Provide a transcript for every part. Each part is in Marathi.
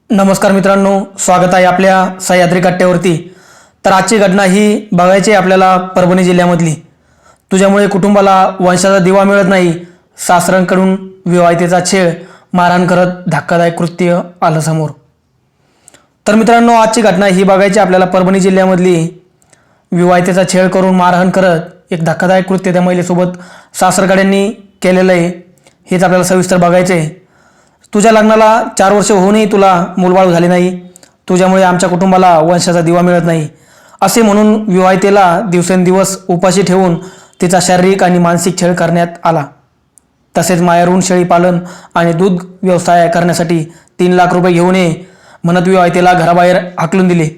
नमस्कार मित्रांनो, स्वागत आहे आपल्या सह्याद्री कट्ट्यावरती। तर आजची घटना ही बघायची आहे आपल्याला परभणी जिल्ह्यामधली। तुझ्यामुळे कुटुंबाला वंशाचा दिवा मिळत नाही, सासऱ्यांकडून विवाहितेचा छेड, मारहाण करत धक्कादायक कृत्य आलं समोर। तर मित्रांनो, आजची घटना ही बघायची आपल्याला परभणी जिल्ह्यामधली। विवाहितेचा छेड करून मारहाण करत एक धक्कादायक कृत्य त्या महिलेसोबत सासरकड्यांनी केलेलं आहे, हेच आपल्याला सविस्तर बघायचं आहे। तुझ्या लग्नाला 4 वर्ष होऊनही तुला मूलबाळ झाले नाही, तुझ्यामुळे आमच्या कुटुंबाला वंशाचा दिवा मिळत नाही, असे म्हणून विवाहितेला दिवसेंदिवस उपाशी ठेवून तिचा शारीरिक आणि मानसिक छळ करण्यात आला। तसेच माहेरून शेळी पालन आणि दूध व्यवसाय करण्यासाठी 3 लाख रुपये घेऊन ये म्हणत विवाहितेला घराबाहेर हाकलून दिले।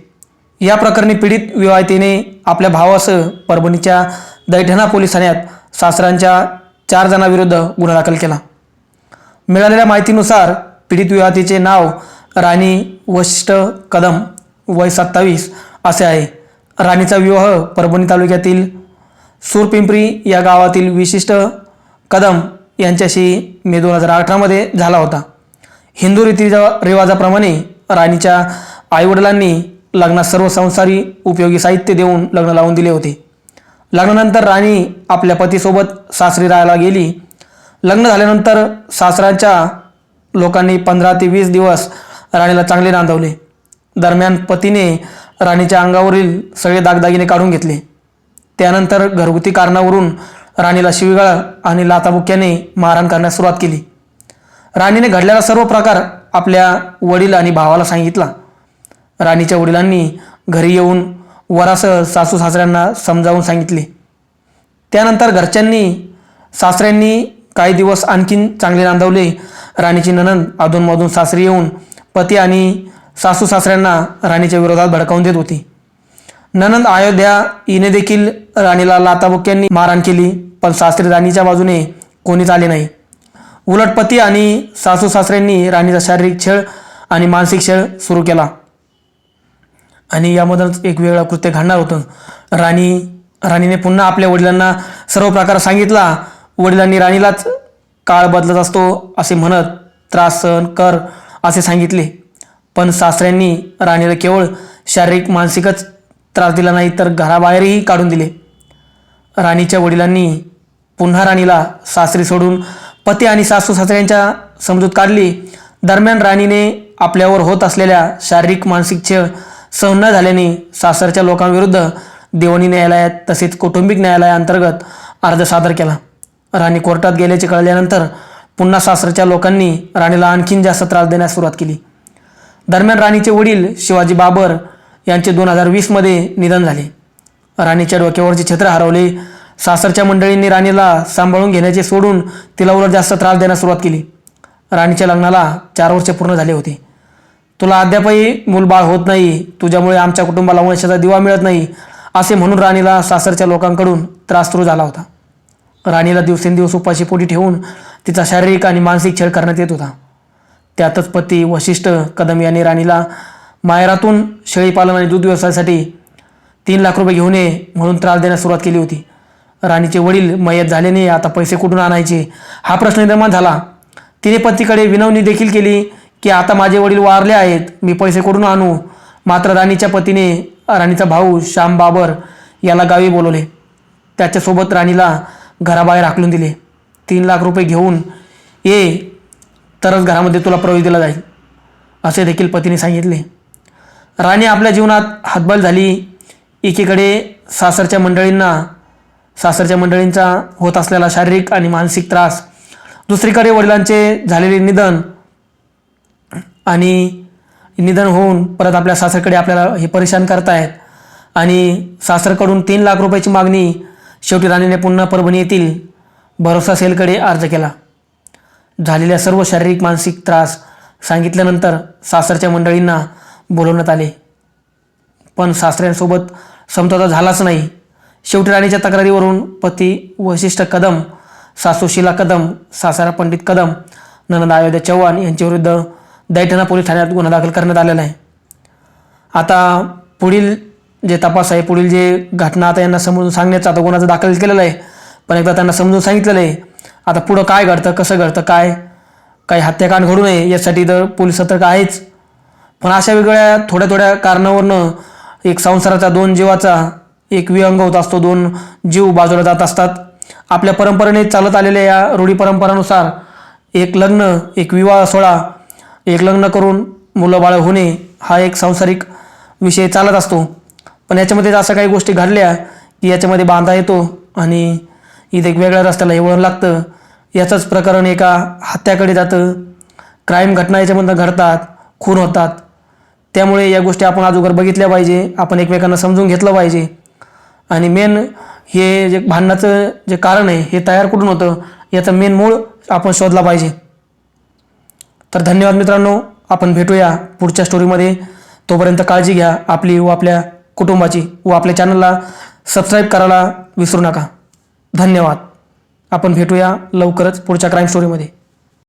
या प्रकरणी पीडित विवाहितेने आपल्या भावासह परभणीच्या दैठणा पोलीस ठाण्यात सासऱ्यांच्या 4 जणांविरुद्ध गुन्हा दाखल केला। मिळालेल्या माहितीनुसार पीडित विवाहितेचे नाव राणी वशिष्ठ कदम, वय 27 असे आहे। राणीचा विवाह परभणी तालुक्यातील सूरपिंपरी या गावातील विशिष्ट कदम यांच्याशी मे 2018 मध्ये झाला होता। हिंदू रीतिरिवाजाप्रमाणे राणीच्या आईवडिलांनी लग्नात सर्व संसारी उपयोगी साहित्य देऊन लग्न लावून दिले होते। लग्नानंतर राणी आपल्या पतीसोबत सासरी राहायला गेली। लग्न झाल्यानंतर सासऱ्यांच्या लोकांनी 15 ते 20 दिवस राणीला चांगले नांदवले। दरम्यान पतीने राणीच्या अंगावरील सगळे दागदागिने काढून घेतले। त्यानंतर घरगुती कारणावरून राणीला शिवीगाळ आणि लाथाबुक्क्याने मारहाण करण्यास सुरुवात केली। राणीने घडलेला सर्व प्रकार आपल्या वडील आणि भावाला सांगितला। राणीच्या वडिलांनी घरी येऊन वरासह सासू सासऱ्यांना समजावून सांगितले। त्यानंतर घरच्यांनी सासऱ्यांनी काही दिवस आणखीन चांगले नांदवले। राणीची नणंद अधूनमधून सासरी येऊन पती आणि सासू सासऱ्यांना राणीच्या विरोधात भडकावून देत होती। नणंद अयोध्या हिने देखील राणीला लाथाबुक्क्यांनी मारहाण केली, पण सासरी राणीच्या बाजूने कोणीच आले नाही। उलट पती आणि सासू सासऱ्यांनी राणीचा शारीरिक छळ आणि मानसिक छळ सुरू केला आणि यामधूनच एक वेगळं कृत्य घडणार होतं। राणीने पुन्हा आपल्या वडिलांना सर्व प्रकार सांगितला। वडिलांनी राणीलाच काळ बदलत असतो असे म्हणत त्रास सहन कर असे सांगितले, पण सासऱ्यांनी राणीला केवळ शारीरिक मानसिकच त्रास दिला नाही तर घराबाहेरही काढून दिले। राणीच्या वडिलांनी पुन्हा राणीला सासरी सोडून पती आणि सासू सासऱ्यांच्या समजूत काढली। दरम्यान राणीने आपल्यावर होत असलेल्या शारीरिक मानसिक छळ सहन न झाल्याने सासरच्या लोकांविरुद्ध देवणी न्यायालयात तसेच कौटुंबिक न्यायालयाअंतर्गत अर्ज सादर केला। राणी कोर्टात गेल्याचे कळल्यानंतर पुन्हा सासरच्या लोकांनी राणीला आणखीन जास्त त्रास देण्यास सुरुवात केली। दरम्यान राणीचे वडील शिवाजी बाबर यांचे 2020 मध्ये निधन झाले। राणीच्या डोक्यावरचे छत्र हरवले। सासरच्या मंडळींनी राणीला सांभाळून घेण्याचे सोडून तिला उलट जास्त त्रास देण्यास सुरुवात केली। राणीच्या लग्नाला 4 वर्ष पूर्ण झाले होते। तुला अद्यापही मूलबाळ होत नाही, तुझ्यामुळे आमच्या कुटुंबाला वंशाचा दिवा मिळत नाही, असे म्हणून राणीला सासरच्या लोकांकडून त्रास सुरू झाला होता। राणीला दिवसेंदिवस उपाशी पोटी ठेवून तिचा शारीरिक आणि मानसिक छळ करण्यात येत होता। त्यातच पती वशिष्ठ कदम यांनी राणीला माहेरातून शेळी पालन आणि दूध व्यवसायासाठी 3 लाख रुपये घेऊन ये म्हणून त्रास देण्यास सुरुवात केली होती। राणीचे वडील मयत झाल्याने आता पैसे कुठून आणायचे हा प्रश्न निर्माण झाला। तिने पतीकडे विनवणी देखील केली की आता माझे वडील वारले आहेत, मी पैसे कुठून आणू। मात्र राणीच्या पतीने राणीचा भाऊ श्याम बाबर याला गावी बोलवले। त्याच्यासोबत राणीला घराबाहेर हाकलून दिले। 3 लाख रुपये घेऊन ये तरच घरामध्ये तुला प्रवेश दिला जाईल, असे देखील पतीने सांगितले। राणी आपल्या जीवनात हतबल झाली। एकीकडे सासरच्या मंडळींचा होत असलेला शारीरिक आणि मानसिक त्रास, दुसरीकडे वडिलांचे झालेले निधन होऊन परत आपल्या सासरकडे आपल्याला हे परेशान करतायत आणि सासरकडून 3 लाख रुपयाची मागणी। शेवटी राणीने पुन्हा परभणी येथील भरोसा सेलकडे अर्ज केला। झालेल्या सर्व शारीरिक मानसिक त्रास सांगितल्यानंतर सासरच्या मंडळींना बोलवण्यात आले, पण सासऱ्यांसोबत समझोता झालाच नाही। शेवटी राणीच्या तक्रारीवरून पती वशिष्ठ कदम, सासू शीला कदम, सासरा पंडित कदम, नणंद अयोध्या चव्हाण यांच्याविरुद्ध दैठणा पोलीस ठाण्यात गुन्हा दाखल करण्यात आलेला आहे। आता पुढील जे तपास आहे, पुढील जे घटना आता यांना समजून सांगण्याचा आता गुन्हा दाखल केलेला आहे, पण एकदा त्यांना समजून सांगितलेलं आहे। आता पुढं काय घडतं, कसं घडतं, काय काही हत्याकांड घडू नये यासाठी तर पोलीस सतर्क आहेच। पण अशा वेगळ्या थोड्या थोड्या कारणावरनं एक संसाराचा दोन जीवाचा एक विहंग होत असतो, दोन जीव बाजूला जात असतात. आपल्या परंपरेने चालत आलेल्या या रूढी परंपरानुसार एक लग्न, एक विवाह सोहळा, एक लग्न करून मुलं बाळं होणे हा एक सांसारिक विषय चालत असतो. पण याच्यामध्ये अशा काही गोष्टी घडल्या की याच्यामध्ये बांधा येतो आणि इथे एक वेगळ्या रस्त्याला हे वळण लागतं. याचंच प्रकरण एका हत्याकडे जातं. क्राईम घटना याच्यामधून घडतात, खून होतात. त्यामुळे या गोष्टी आपण अगोदर बघितल्या पाहिजे, आपण एकमेकांना समजून घेतलं पाहिजे. आणि मेन हे जे भांडणाचं जे कारण आहे हे तयार कुठून होतं याचा मेन मूळ आपण शोधला पाहिजे. तर धन्यवाद मित्रांनो, आपण भेटूया पुढच्या स्टोरीमध्ये. तोपर्यंत काळजी घ्या आपली व आपल्या कुटुंबाची, व आपल्या चॅनलला सबस्क्राईब करायला विसरू नका. धन्यवाद. आपण भेटूया लवकरच पुढच्या क्राईम स्टोरीमध्ये.